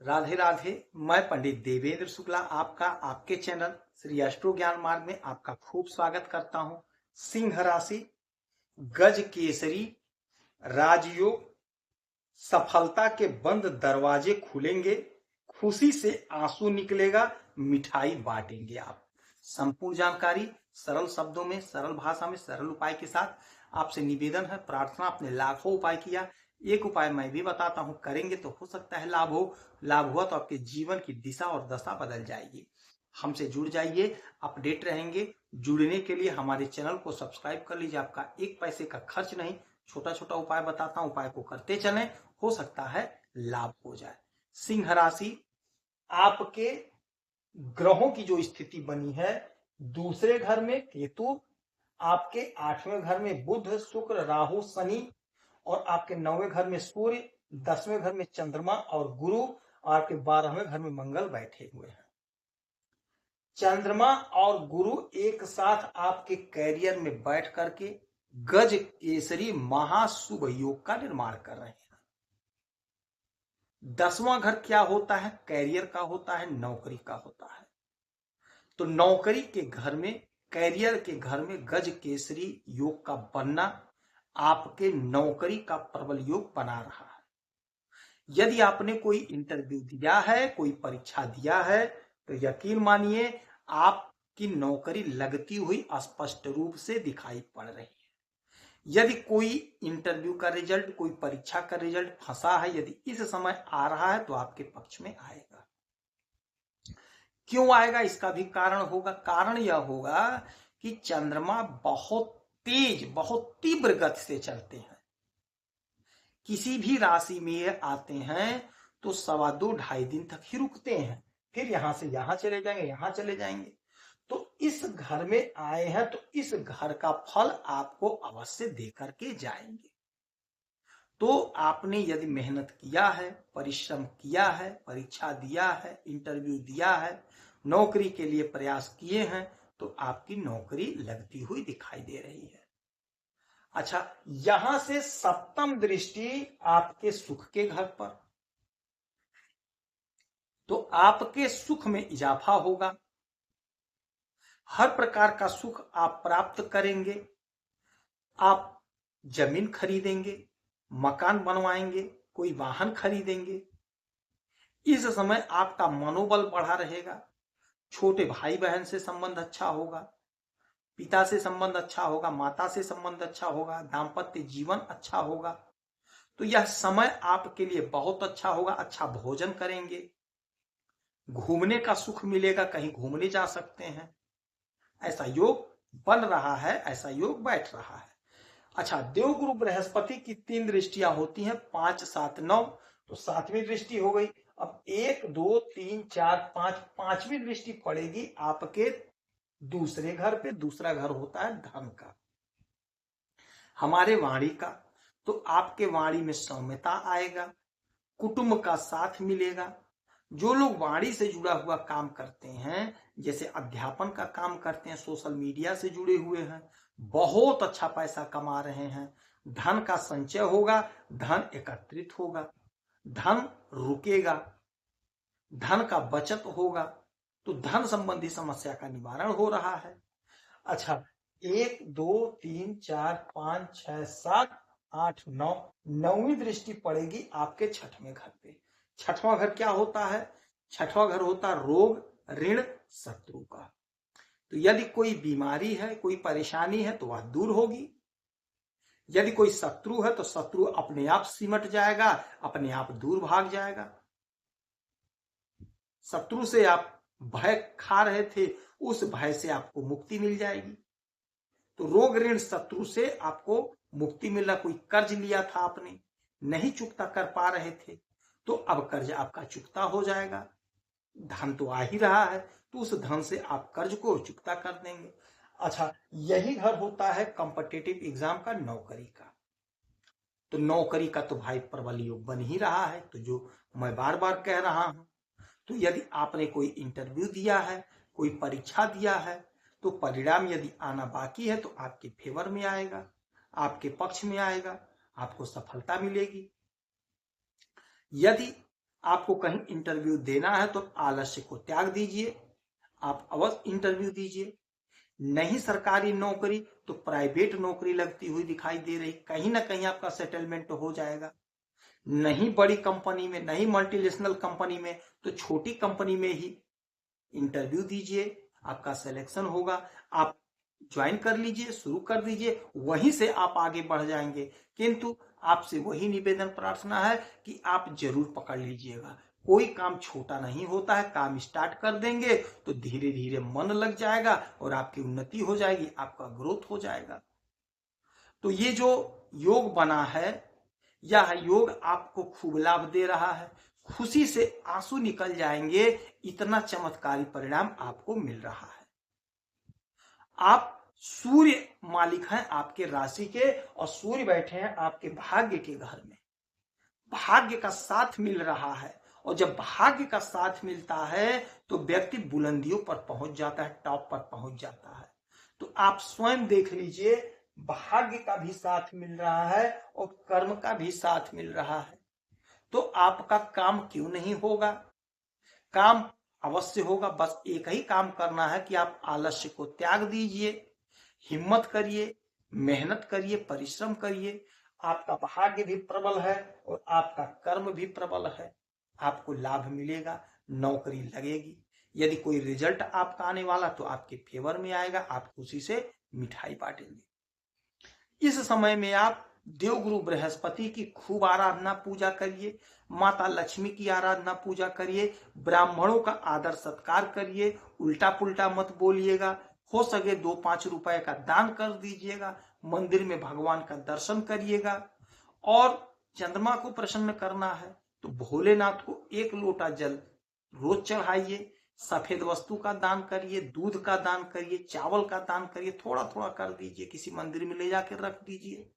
राधे राधे। मैं पंडित देवेंद्र शुक्ला आपका आपके चैनल श्री एस्ट्रो ज्ञान मार्ग में आपका खूब स्वागत करता हूं। सिंह राशि, गज केसरी राजयोग, सफलता के बंद दरवाजे खुलेंगे, खुशी से आंसू निकलेगा, मिठाई बांटेंगे आप। संपूर्ण जानकारी सरल शब्दों में, सरल भाषा में, सरल उपाय के साथ आपसे निवेदन है, प्रार्थना। आपने लाखों उपाय किया, एक उपाय मैं भी बताता हूं, करेंगे तो हो सकता है लाभ हो। लाभ हुआ तो आपके जीवन की दिशा और दशा बदल जाएगी। हमसे जुड़ जाइए, अपडेट रहेंगे। जुड़ने के लिए हमारे चैनल को सब्सक्राइब कर लीजिए, आपका एक पैसे का खर्च नहीं। छोटा छोटा उपाय बताता हूं, उपाय को करते चलें, हो सकता है लाभ हो जाए। सिंह राशि, आपके ग्रहों की जो स्थिति बनी है, दूसरे घर में केतु, आपके 8वें घर में बुध शुक्र राहु शनि, और आपके 9वें घर में सूर्य, 10वें घर में चंद्रमा और गुरु, और आपके 12वें घर में मंगल बैठे हुए हैं। चंद्रमा और गुरु एक साथ आपके कैरियर में बैठ करके गज केसरी महाशुभ योग का निर्माण कर रहे हैं। 10वां घर क्या होता है? कैरियर का होता है, नौकरी का होता है। तो नौकरी के घर में, कैरियर के घर में गज केसरी योग का बनना आपके नौकरी का प्रबल योग बना रहा है। यदि आपने कोई इंटरव्यू दिया है, कोई परीक्षा दिया है, तो यकीन मानिए आपकी नौकरी लगती हुई स्पष्ट रूप से दिखाई पड़ रही है। यदि कोई इंटरव्यू का रिजल्ट, कोई परीक्षा का रिजल्ट फंसा है, यदि इस समय आ रहा है तो आपके पक्ष में आएगा। क्यों आएगा? इसका भी कारण होगा। कारण यह होगा कि चंद्रमा बहुत तेज, बहुत तीव्र गति से चलते हैं। किसी भी राशि में ये आते हैं तो 2.25 दिन तक ही रुकते हैं, फिर यहां से यहां चले जाएंगे, यहां चले जाएंगे। तो इस घर में आए हैं तो इस घर का फल आपको अवश्य देकर के जाएंगे। तो आपने यदि मेहनत किया है, परिश्रम किया है, परीक्षा दिया है, इंटरव्यू दिया है, नौकरी के लिए प्रयास किए हैं, तो आपकी नौकरी लगती हुई दिखाई दे रही है। अच्छा, यहां से सप्तम दृष्टि आपके सुख के घर पर, तो आपके सुख में इजाफा होगा। हर प्रकार का सुख आप प्राप्त करेंगे। आप जमीन खरीदेंगे, मकान बनवाएंगे, कोई वाहन खरीदेंगे। इस समय आपका मनोबल बढ़ा रहेगा। छोटे भाई बहन से संबंध अच्छा होगा, पिता से संबंध अच्छा होगा, माता से संबंध अच्छा होगा, दाम्पत्य जीवन अच्छा होगा। तो यह समय आपके लिए बहुत अच्छा होगा। अच्छा भोजन करेंगे, घूमने का सुख मिलेगा, कहीं घूमने जा सकते हैं। ऐसा योग बन रहा है, ऐसा योग बैठ रहा है। अच्छा, देवगुरु बृहस्पति की 3 दृष्टियां होती हैं, 5, 7, 9, तो 7वीं दृष्टि हो गई। अब 1, 2, 3, 4, 5, 5वीं दृष्टि पड़ेगी आपके दूसरे घर पे। दूसरा घर होता है धन का, हमारे वाणी का। तो आपके वाणी में सौम्यता आएगा, कुटुंब का साथ मिलेगा। जो लोग वाणी से जुड़ा हुआ काम करते हैं, जैसे अध्यापन का काम करते हैं, सोशल मीडिया से जुड़े हुए हैं, बहुत अच्छा पैसा कमा रहे हैं। धन का संचय होगा, धन एकत्रित होगा, धन रुकेगा, धन का बचत होगा। तो धन संबंधी समस्या का निवारण हो रहा है। अच्छा, 1, 2, 3, 4, 5, 6, 7, 8, 9, 9वीं दृष्टि पड़ेगी आपके 6वें घर पे। 6वां घर क्या होता है? 6वां घर होता है रोग, ऋण, शत्रु का। तो यदि कोई बीमारी है, कोई परेशानी है, तो वह दूर होगी। यदि कोई शत्रु है तो शत्रु अपने आप सिमट जाएगा, अपने आप दूर भाग जाएगा। शत्रु से आप भय खा रहे थे, उस भय से आपको मुक्ति मिल जाएगी। तो रोग ऋण शत्रु से आपको मुक्ति मिलना। कोई कर्ज लिया था आपने, नहीं चुकता कर पा रहे थे, तो अब कर्ज आपका चुकता हो जाएगा। धन तो आ ही रहा है, तो उस धन से आप कर्ज को चुकता कर देंगे। अच्छा, यही घर होता है कॉम्पिटिटिव एग्जाम का, नौकरी का। तो नौकरी का तो भाई प्रबल योग बन ही रहा है। तो जो मैं बार बार कह रहा हूं, तो यदि आपने कोई इंटरव्यू दिया है, कोई परीक्षा दिया है, तो परिणाम यदि आना बाकी है तो आपके फेवर में आएगा, आपके पक्ष में आएगा, आपको सफलता मिलेगी। यदि आपको कहीं इंटरव्यू देना है तो आलस्य को त्याग दीजिए, आप अवश्य इंटरव्यू दीजिए। नहीं सरकारी नौकरी तो प्राइवेट नौकरी लगती हुई दिखाई दे रही, कहीं ना कहीं आपका सेटलमेंट हो जाएगा। नहीं बड़ी कंपनी में, नहीं मल्टीनेशनल कंपनी में, तो छोटी कंपनी में ही इंटरव्यू दीजिए, आपका सिलेक्शन होगा, आप ज्वाइन कर लीजिए, शुरू कर दीजिए, वहीं से आप आगे बढ़ जाएंगे। किंतु आपसे वही निवेदन प्रार्थना है कि आप जरूर पकड़ लीजिएगा, कोई काम छोटा नहीं होता है। काम स्टार्ट कर देंगे तो धीरे धीरे मन लग जाएगा और आपकी उन्नति हो जाएगी, आपका ग्रोथ हो जाएगा। तो ये जो योग बना है, यह योग आपको खूब लाभ दे रहा है, खुशी से आंसू निकल जाएंगे, इतना चमत्कारी परिणाम आपको मिल रहा है। आप सूर्य मालिक हैं आपके राशि के, और सूर्य बैठे हैं आपके भाग्य के घर में। भाग्य का साथ मिल रहा है, और जब भाग्य का साथ मिलता है तो व्यक्ति बुलंदियों पर पहुंच जाता है, टॉप पर पहुंच जाता है। तो आप स्वयं देख लीजिए, भाग्य का भी साथ मिल रहा है और कर्म का भी साथ मिल रहा है। तो आपका काम क्यों नहीं होगा? काम अवश्य होगा। बस एक ही काम करना है कि आप आलस्य को त्याग दीजिए, हिम्मत करिए, मेहनत करिए, परिश्रम करिए। आपका भाग्य भी प्रबल है और आपका कर्म भी प्रबल है, आपको लाभ मिलेगा, नौकरी लगेगी। यदि कोई रिजल्ट आपका आने वाला तो आपके फेवर में आएगा, आप खुशी से मिठाई बांटेंगे। इस समय में आप देवगुरु बृहस्पति की खूब आराधना पूजा करिए, माता लक्ष्मी की आराधना पूजा करिए, ब्राह्मणों का आदर सत्कार करिए, उल्टा पुल्टा मत बोलिएगा, हो सके 2-5 रुपए का दान कर दीजिएगा, मंदिर में भगवान का दर्शन करिएगा। और चंद्रमा को प्रसन्न करना है तो भोलेनाथ को 1 लोटा जल रोज चढ़ाइए, सफेद वस्तु का दान करिए, दूध का दान करिए, चावल का दान करिए, थोड़ा थोड़ा कर दीजिए, किसी मंदिर में ले जाकर रख दीजिए।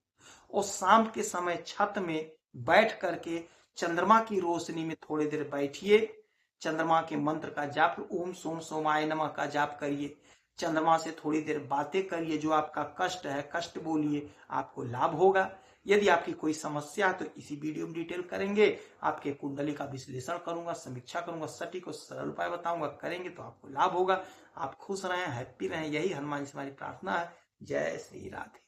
और शाम के समय छत में बैठ करके चंद्रमा की रोशनी में थोड़ी देर बैठिए, चंद्रमा के मंत्र का जाप, ओम सोम सोमाय नमः का जाप करिए, चंद्रमा से थोड़ी देर बातें करिए, जो आपका कष्ट है कष्ट बोलिए, आपको लाभ होगा। यदि आपकी कोई समस्या है तो इसी वीडियो में डिटेल करेंगे, आपके कुंडली का विश्लेषण करूंगा, समीक्षा करूंगा, सटीक और सरल उपाय बताऊंगा, करेंगे तो आपको लाभ होगा। आप खुश रहें, हैप्पी रहें, यही हनुमान जी से हमारी प्रार्थना है। जय श्री राधे।